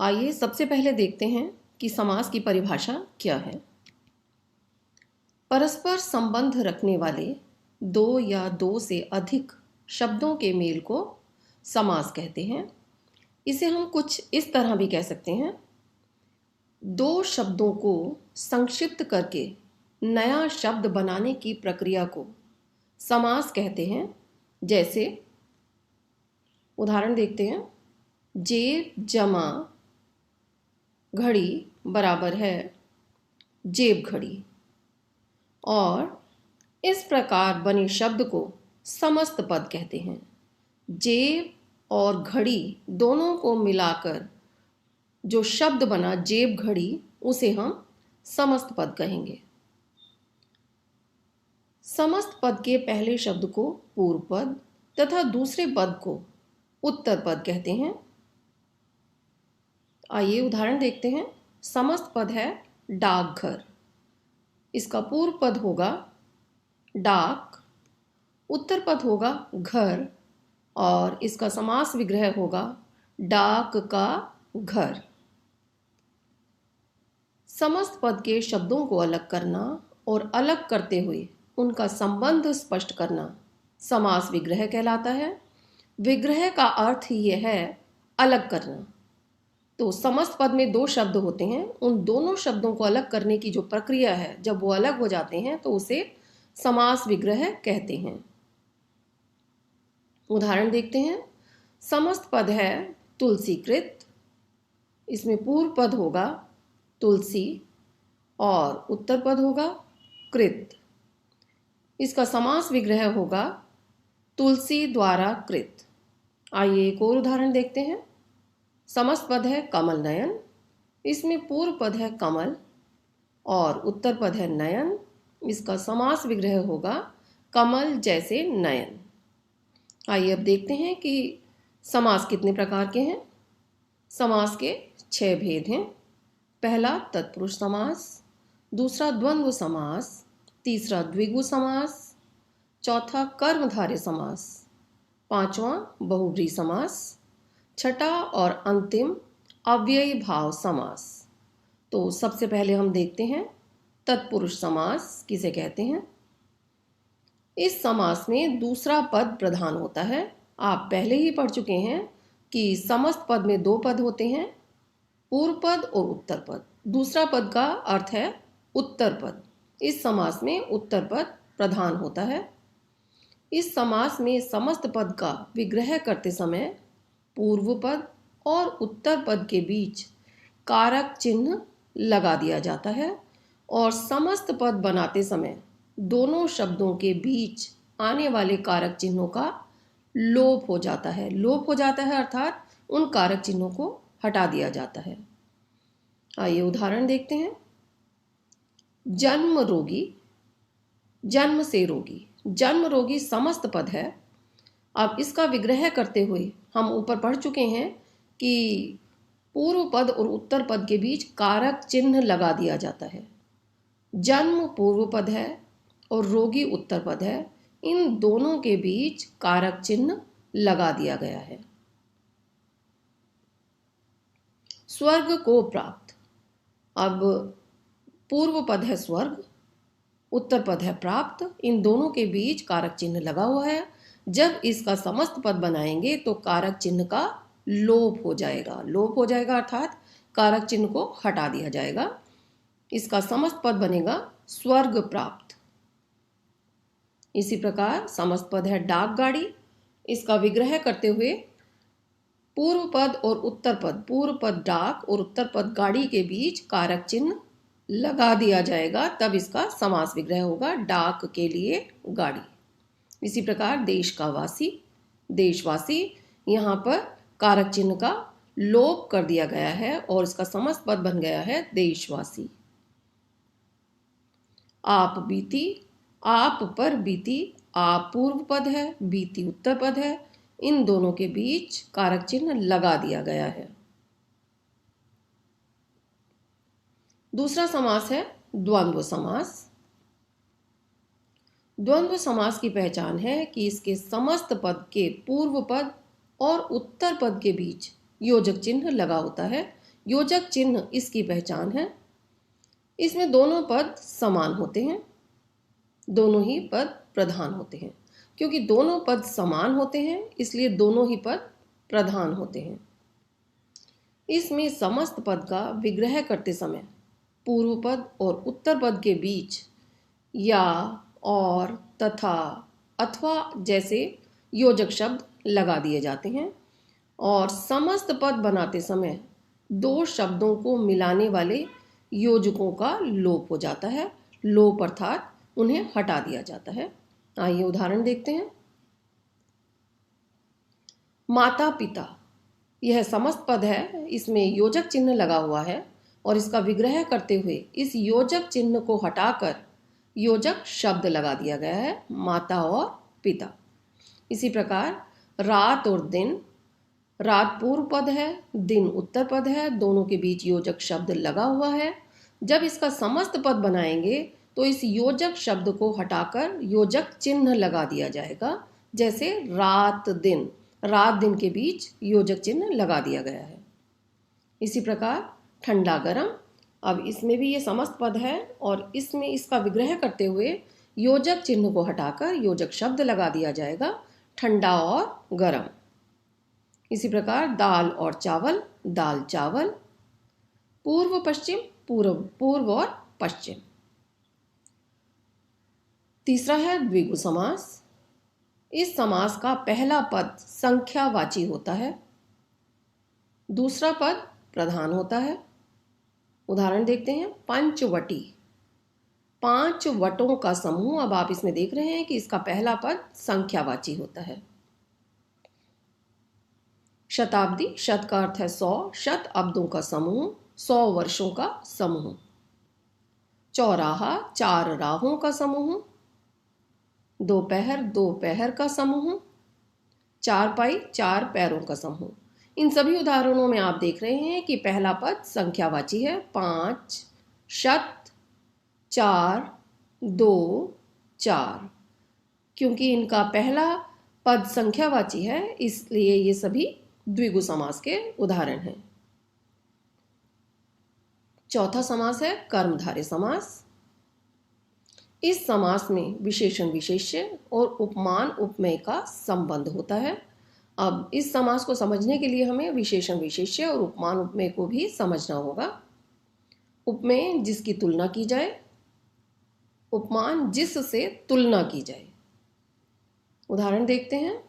आइए सबसे पहले देखते हैं कि समास की परिभाषा क्या है। परस्पर संबंध रखने वाले दो या दो से अधिक शब्दों के मेल को समास कहते हैं। इसे हम कुछ इस तरह भी कह सकते हैं, दो शब्दों को संक्षिप्त करके नया शब्द बनाने की प्रक्रिया को समास कहते हैं। जैसे उदाहरण देखते हैं, जेब जमा घड़ी बराबर है जेब घड़ी। और इस प्रकार बने शब्द को समस्त पद कहते हैं। जेब और घड़ी दोनों को मिलाकर जो शब्द बना जेब घड़ी, उसे हम समस्त पद कहेंगे। समस्त पद के पहले शब्द को पूर्व पद तथा दूसरे पद को उत्तर पद कहते हैं। आइए उदाहरण देखते हैं। समस्त पद है डाकघर, इसका पूर्व पद होगा डाक, उत्तर पद होगा घर और इसका समास विग्रह होगा डाक का घर। समस्त पद के शब्दों को अलग करना और अलग करते हुए उनका संबंध स्पष्ट करना समास विग्रह कहलाता है। विग्रह का अर्थ ही यह है अलग करना। तो समस्त पद में दो शब्द होते हैं, उन दोनों शब्दों को अलग करने की जो प्रक्रिया है, जब वो अलग हो जाते हैं तो उसे समास विग्रह कहते हैं। उदाहरण देखते हैं। समस्त पद है तुलसीकृत, इसमें पूर्व पद होगा तुलसी और उत्तर पद होगा कृत। इसका समास विग्रह होगा तुलसी द्वारा कृत। आइए एक और उदाहरण देखते हैं। समस्त पद है कमल नयन, इसमें पूर्व पद है कमल और उत्तर पद है नयन। इसका समास विग्रह होगा कमल जैसे नयन। आइए अब देखते हैं कि समास कितने प्रकार के हैं। समास के 6 भेद हैं। पहला तत्पुरुष समास, दूसरा द्वंद्व समास, तीसरा द्विगु समास, चौथा कर्मधारय समास, पांचवा बहुव्रीहि समास, छठा और अंतिम अव्ययी भाव समास। तो सबसे पहले हम देखते हैं तत्पुरुष समास किसे कहते हैं। इस समास में दूसरा पद प्रधान होता है। आप पहले ही पढ़ चुके हैं कि समस्त पद में दो पद होते हैं, पूर्व पद और उत्तर पद। दूसरा पद का अर्थ है उत्तर पद। इस समास में उत्तर पद प्रधान होता है। इस समास में समस्त पद का विग्रह करते समय पूर्व पद और उत्तर पद के बीच कारक चिन्ह लगा दिया जाता है और समस्त पद बनाते समय दोनों शब्दों के बीच आने वाले कारक चिन्हों का लोप हो जाता है। लोप हो जाता है अर्थात उन कारक चिन्हों को हटा दिया जाता है। आइए उदाहरण देखते हैं। जन्म रोगी, जन्म से रोगी। जन्म रोगी समस्त पद है। अब इसका विग्रह करते हुए हम ऊपर पढ़ चुके हैं कि पूर्व पद और उत्तर पद के बीच कारक चिन्ह लगा दिया जाता है। जन्म पूर्व पद है और रोगी उत्तर पद है, इन दोनों के बीच कारक चिन्ह लगा दिया गया है। स्वर्ग को प्राप्त। अब पूर्व पद है स्वर्ग, उत्तर पद है प्राप्त, इन दोनों के बीच कारक चिन्ह लगा हुआ है। जब इसका समस्त पद बनाएंगे तो कारक चिन्ह का लोप हो जाएगा। लोप हो जाएगा अर्थात कारक चिन्ह को हटा दिया जाएगा। इसका समस्त पद बनेगा स्वर्ग प्राप्त। इसी प्रकार समस्त पद है डाक गाड़ी। इसका विग्रह करते हुए पूर्व पद और उत्तर पद, पूर्व पद डाक और उत्तर पद गाड़ी के बीच कारक चिन्ह लगा दिया जाएगा, तब इसका समास विग्रह होगा डाक के लिए गाड़ी। इसी प्रकार देश का वासी, देशवासी, यहाँ पर कारक चिन्ह का लोप कर दिया गया है और इसका समस्त पद बन गया है देशवासी। आप बीती, आप पर बीती, आप पूर्व पद है, बीती उत्तर पद है, इन दोनों के बीच कारक चिन्ह लगा दिया गया है। दूसरा समास है द्वंद्व समास। द्वंद्व समास की पहचान है कि इसके समस्त पद के पूर्व पद और उत्तर पद के बीच योजक चिन्ह लगा होता है। योजक चिन्ह इसकी पहचान है। इसमें दोनों पद समान होते हैं, दोनों ही पद प्रधान होते हैं। क्योंकि दोनों पद समान होते हैं इसलिए दोनों ही पद प्रधान होते हैं। इसमें समस्त पद का विग्रह करते समय पूर्व पद और उत्तर पद के बीच या, और, तथा, अथवा जैसे योजक शब्द लगा दिए जाते हैं और समस्त पद बनाते समय दो शब्दों को मिलाने वाले योजकों का लोप हो जाता है। लोप अर्थात उन्हें हटा दिया जाता है। आइए उदाहरण देखते हैं। माता पिता, यह समस्त पद है, इसमें योजक चिन्ह लगा हुआ है और इसका विग्रह करते हुए इस योजक चिन्ह को हटाकर योजक शब्द लगा दिया गया है, माता और पिता। इसी प्रकार रात और दिन, रात पूर्व पद है, दिन उत्तर पद है, दोनों के बीच योजक शब्द लगा हुआ है। जब इसका समस्त पद बनाएंगे तो इस योजक शब्द को हटाकर योजक चिन्ह लगा दिया जाएगा। जैसे रात दिन, रात दिन के बीच योजक चिन्ह लगा दिया गया है। इसी प्रकार ठंडा गरम, अब इसमें भी ये समस्त पद है और इसमें इसका विग्रह करते हुए योजक चिन्ह को हटाकर योजक शब्द लगा दिया जाएगा, ठंडा और गरम। इसी प्रकार दाल और चावल, दाल चावल। पूर्व पश्चिम, पूर्व और पश्चिम। तीसरा है द्विगु समास। इस समास का पहला पद संख्यावाची होता है, दूसरा पद प्रधान होता है। उदाहरण देखते हैं। पंचवटी, 5 वटों का समूह। अब आप इसमें देख रहे हैं कि इसका पहला पद संख्यावाची होता है। शताब्दी, शत का अर्थ है 100, शत अब्दों का समूह, 100 वर्षों का समूह। चौराहा, 4 राहों का समूह। दोपहर, 2 पहर का समूह। चारपाई, 4 पैरों का समूह। इन सभी उदाहरणों में आप देख रहे हैं कि पहला पद संख्यावाची है, 5, शत, 4, 2, 4। क्योंकि इनका पहला पद संख्यावाची है इसलिए ये सभी द्विगु समास के उदाहरण हैं। चौथा समास है कर्मधारय समास। इस समास में विशेषण विशेष्य और उपमान उपमेय का संबंध होता है। अब इस समास को समझने के लिए हमें विशेषण विशेष्य और उपमान उपमेय को भी समझना होगा। उपमेय जिसकी तुलना की जाए, उपमान जिससे तुलना की जाए। उदाहरण देखते हैं।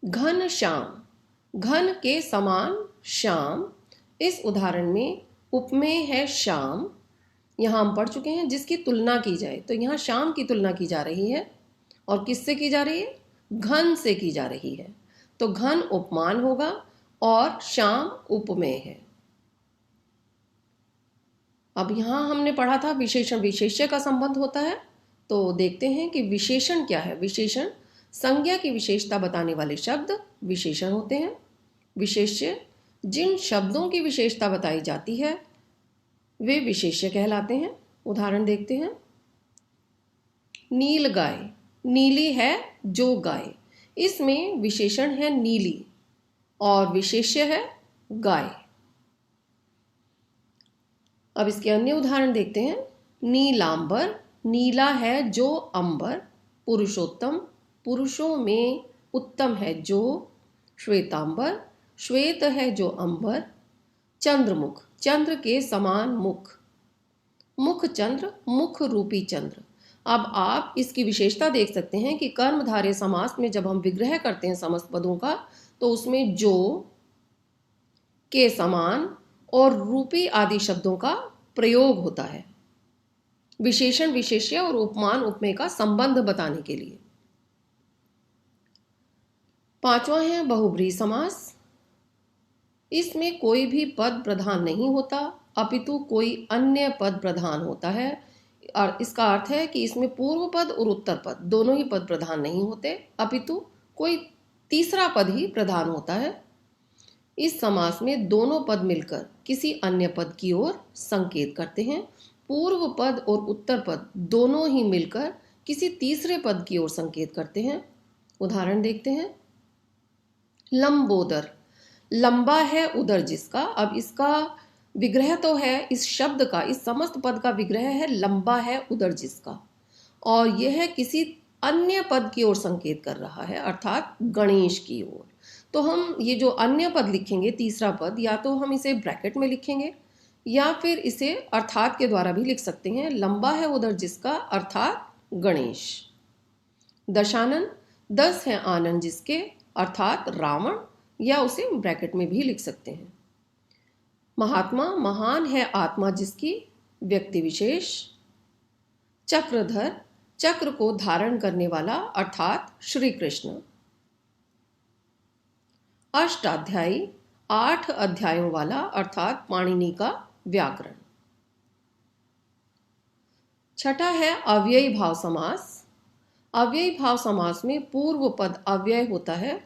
घन श्याम, घन के समान श्याम। इस उदाहरण में उपमेय है श्याम, यहाँ हम पढ़ चुके हैं जिसकी तुलना की जाए, तो यहाँ श्याम की तुलना की जा रही है और किससे की जा रही है? घन से की जा रही है। तो घन उपमान होगा और श्याम उपमेय है। अब यहाँ हमने पढ़ा था विशेषण विशेष्य का संबंध होता है, तो देखते हैं कि विशेषण क्या है। विशेषण संज्ञा की विशेषता बताने वाले शब्द विशेषण होते हैं। विशेष्य जिन शब्दों की विशेषता बताई जाती है वे विशेष्य कहलाते हैं। उदाहरण देखते हैं। नील गाय, नीली है जो गाय। इसमें विशेषण है नीली और विशेष्य है गाय। अब इसके अन्य उदाहरण देखते हैं। नीलांबर, नीला है जो अंबर। पुरुषोत्तम, पुरुषों में उत्तम है जो। श्वेतांबर, श्वेत है जो अंबर। चंद्रमुख, चंद्र के समान मुख। मुख चंद्र, मुख रूपी चंद्र। अब आप इसकी विशेषता देख सकते हैं कि कर्मधारय समास में जब हम विग्रह करते हैं समस्त पदों का तो उसमें जो, के समान और रूपी आदि शब्दों का प्रयोग होता है विशेषण विशेष्य और उपमान उपमेय का संबंध बताने के लिए। पांचवा है बहुब्रीहि समास। इसमें कोई भी पद प्रधान नहीं होता अपितु कोई अन्य पद प्रधान होता है और इसका अर्थ है कि इसमें पूर्व पद और उत्तर पद दोनों ही पद प्रधान नहीं होते अपितु कोई तीसरा पद ही प्रधान होता है। इस समास में दोनों पद मिलकर किसी अन्य पद की ओर संकेत करते हैं। पूर्व पद और उत्तर पद दोनों ही मिलकर किसी तीसरे पद की ओर संकेत करते हैं। उदाहरण देखते हैं। लंबोदर, लंबा है उदर जिसका। अब इसका विग्रह तो है इस शब्द का, इस समस्त पद का विग्रह है लंबा है उदर जिसका, और यह किसी अन्य पद की ओर संकेत कर रहा है, अर्थात गणेश की ओर। तो हम ये जो अन्य पद लिखेंगे, तीसरा पद, या तो हम इसे ब्रैकेट में लिखेंगे या फिर इसे अर्थात के द्वारा भी लिख सकते हैं। लंबा है उदर जिसका अर्थात गणेश। दशानन, 10 है आनंद जिसके अर्थात रावण, या उसे ब्रैकेट में भी लिख सकते हैं। महात्मा, महान है आत्मा जिसकी, व्यक्ति विशेष। चक्रधर, चक्र को धारण करने वाला अर्थात श्री कृष्ण। अष्टाध्यायी, 8 अध्यायों वाला अर्थात पाणिनि का व्याकरण। छठा है अव्ययी भाव समास। अव्ययी भाव समास में पूर्व पद अव्यय होता है,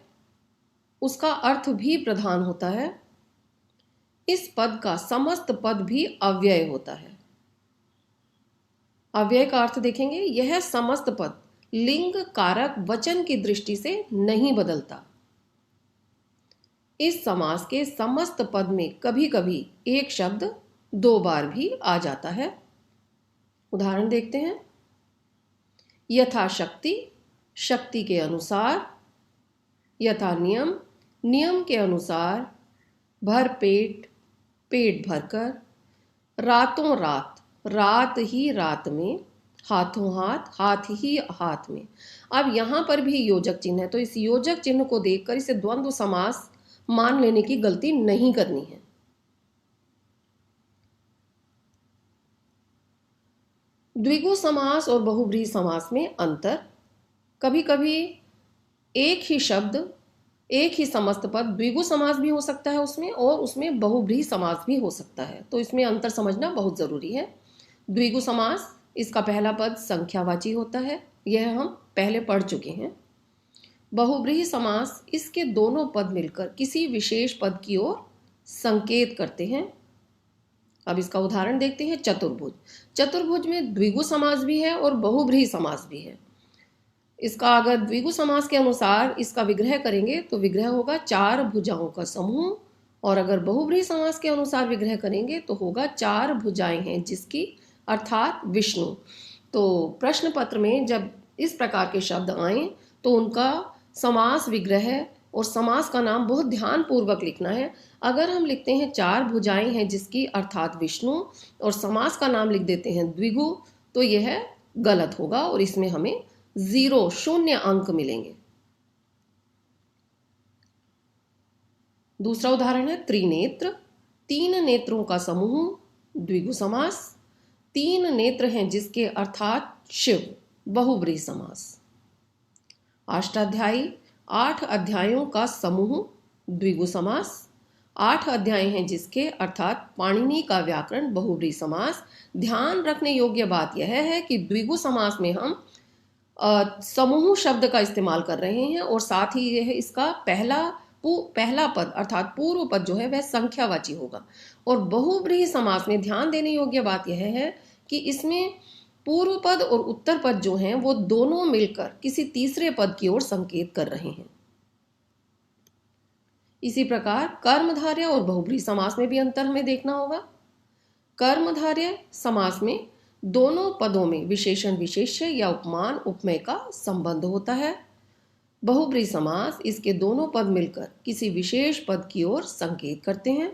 उसका अर्थ भी प्रधान होता है। इस पद का समस्त पद भी अव्यय होता है। अव्यय का अर्थ देखेंगे, यह समस्त पद लिंग कारक वचन की दृष्टि से नहीं बदलता। इस समास के समस्त पद में कभी कभी एक शब्द 2 बार भी आ जाता है। उदाहरण देखते हैं। यथाशक्ति, शक्ति के अनुसार। यथा नियम, नियम के अनुसार। भर पेट, पेट भरकर। रातों रात, रात ही रात में। हाथों हाथ, हाथ ही हाथ में। अब यहां पर भी योजक चिन्ह है, तो इस योजक चिन्ह को देखकर इसे द्वंद्व समास मान लेने की गलती नहीं करनी है। द्विगु समास और बहुब्रीहि समास में अंतर। कभी कभी एक ही शब्द, एक ही समस्त पद द्विगु समास भी हो सकता है उसमें, और उसमें बहुब्रीहि समास भी हो सकता है, तो इसमें अंतर समझना बहुत जरूरी है। द्विगु समास, इसका पहला पद संख्यावाची होता है, यह हम पहले पढ़ चुके हैं। बहुब्रीहि समास, इसके दोनों पद मिलकर किसी विशेष पद की ओर संकेत करते हैं। अब इसका उदाहरण देखते हैं। चतुर्भुज, चतुर्भुज में द्विगु समास भी है और बहुब्रीहि समास भी है। इसका अगर द्विगु समास के अनुसार इसका विग्रह करेंगे तो विग्रह होगा 4 भुजाओं का समूह, और अगर बहुब्रीहि समास के अनुसार विग्रह करेंगे तो होगा 4 भुजाएं हैं जिसकी, अर्थात विष्णु। तो प्रश्न पत्र में जब इस प्रकार के शब्द आए तो उनका समास विग्रह और समास का नाम बहुत ध्यान पूर्वक लिखना है। अगर हम लिखते हैं 4 भुजाएं हैं जिसकी, अर्थात विष्णु, और समास का नाम लिख देते हैं द्विगु, तो यह गलत होगा और इसमें हमें 0 अंक मिलेंगे। दूसरा उदाहरण है त्रिनेत्र, 3 नेत्रों का समूह, द्विगु समास। 3 नेत्र हैं जिसके, अर्थात शिव, बहुब्रीहि समास। अष्टाध्यायी, 8 अध्यायों का समूह, द्विगु समास। 8 अध्याय हैं जिसके, अर्थात पाणिनि का व्याकरण, बहुब्रीहि समास। ध्यान रखने योग्य बात यह है कि द्विगु समास में हम समूह शब्द का इस्तेमाल कर रहे हैं, और साथ ही यह इसका पहला पद अर्थात पूर्व पद जो है वह संख्यावाची होगा। और बहुब्रीहि समास में ध्यान देने योग्य बात यह है कि इसमें पूर्व पद और उत्तर पद जो हैं वो दोनों मिलकर किसी तीसरे पद की ओर संकेत कर रहे हैं। इसी प्रकार कर्मधारय और बहुब्रीहि समास में भी अंतर हमें देखना होगा। कर्मधारय समास में दोनों पदों में विशेषण विशेष्य या उपमान उपमेय का संबंध होता है। बहुब्रीहि समास, इसके दोनों पद मिलकर किसी विशेष पद की ओर संकेत करते हैं।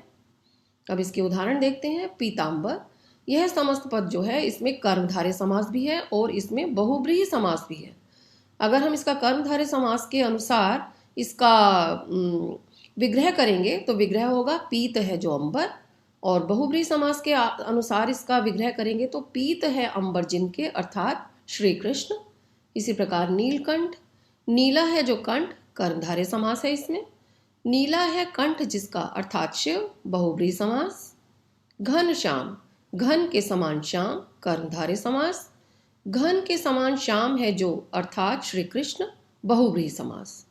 अब इसके उदाहरण देखते हैं। पीतांबर, यह समस्त पद जो है इसमें कर्मधारय समास भी है और इसमें बहुब्रीहि समास भी है। अगर हम इसका कर्मधारय समास के अनुसार इसका विग्रह करेंगे तो विग्रह होगा पीत है जो अंबर, और बहुब्रीहि समास के अनुसार इसका विग्रह करेंगे तो पीत है अंबर जिनके, अर्थात श्री कृष्ण। इसी प्रकार नीलकंठ, नीला है जो कंठ, कर्मधारय समास है इसमें। नीला है कंठ जिसका, अर्थात शिव, बहुब्रीहि समास। घनश्याम, घन के समान श्याम, कर्मधारय समास। घन के समान श्याम है जो, अर्थात श्री कृष्ण, बहुब्रीहि समास।